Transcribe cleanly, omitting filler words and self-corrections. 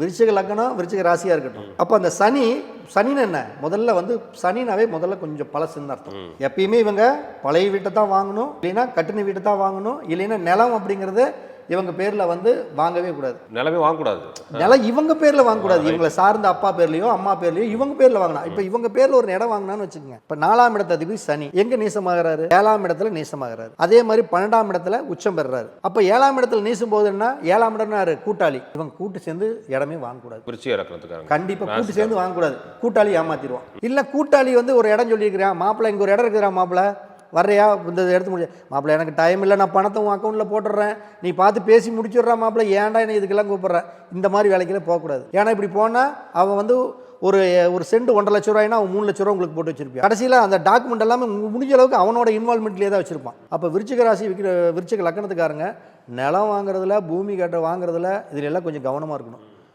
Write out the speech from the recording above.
விருச்சிக லக்னம் விருச்சிக ராசியாக இருக்கட்டும். அப்போ அந்த சனின்னு என்ன, முதல்ல வந்து சனினாவே முதல்ல கொஞ்சம் பழசுன்னு அர்த்தம். எப்பயுமே இவங்க பழைய வீட்டை தான் வாங்கணும், இல்லைன்னா கட்டின வீட்டை தான் வாங்கணும், இல்லைன்னா நிலம் அப்படிங்கிறது இவங்க பேர்ல வந்து வாங்கவே கூடாது. நிலமே வாங்கக்கூடாது. நிலம் இவங்க பேர்ல வாங்கக்கூடாது. இவங்களை சார்ந்த அப்பா பேர்லயோ அம்மா பேர்லயோ இவங்க பேர்ல வாங்கலாம். இப்ப இவங்க பேர்ல ஒரு இடம் வாங்கினான்னு வச்சுக்கோங்க. இப்ப 4ஆம் இடத்து அதிபதி சனி எங்க நீசமாகறாரு, 7ஆம் இடத்துல நீசமாகறாரு. அதே மாதிரி 12ஆம் இடத்துல உச்சம் பெறாரு. அப்ப 7ஆம் இடத்துல நீசும் போது என்ன, 7ஆம் இடம் கூட்டாளி. இவங்க கூட்டு சேர்ந்து இடமே வாங்கக்கூடாது. விருச்சிக லக்னத்துக்காரங்க கண்டிப்பா கூட்டு சேர்ந்து வாங்கக்கூடாது. கூட்டாளி ஏமாத்திடுவான். இல்ல கூட்டாளி வந்து ஒரு இடம் சொல்லியிருக்கிறான், மாப்பிள்ள இங்க ஒரு இடம் இருக்குறா, மாப்பிள்ள வர்றையா இந்த எடுத்து முடியாது, மாப்பிள்ள எனக்கு டைம் இல்லை, நான் பணத்தை உன் அக்கௌண்ட்டில் போட்டுடுறேன், நீ பார்த்து பேசி முடிச்சுடுறா மாப்பிள்ள, ஏன்டா என்ன இதுக்கெல்லாம் கூப்பிட்றேன், இந்த மாதிரி வேலைக்கெல்லாம் போகக்கூடாது. ஏன்னா இப்படி போனால் அவன் வந்து ஒரு சென்ட் 1.5 லட்ச ரூபாய்னா அவன் 3 லட்ச ரூபா உங்களுக்கு போட்டு வச்சிருப்பான். கடைசியில் அந்த டாக்குமெண்ட் எல்லாமே முடிஞ்ச அளவுக்கு அவனோட இன்வால்மெண்ட்லேயே தான் வச்சிருப்பான். அப்போ விருச்சிக ராசி விருச்சிக லக்னத்துக்காரங்க நிலம் வாங்குறதுல பூமி கட்ட வாங்குறதுல இதுல எல்லாம் கொஞ்சம் கவனமாக இருக்கணும்.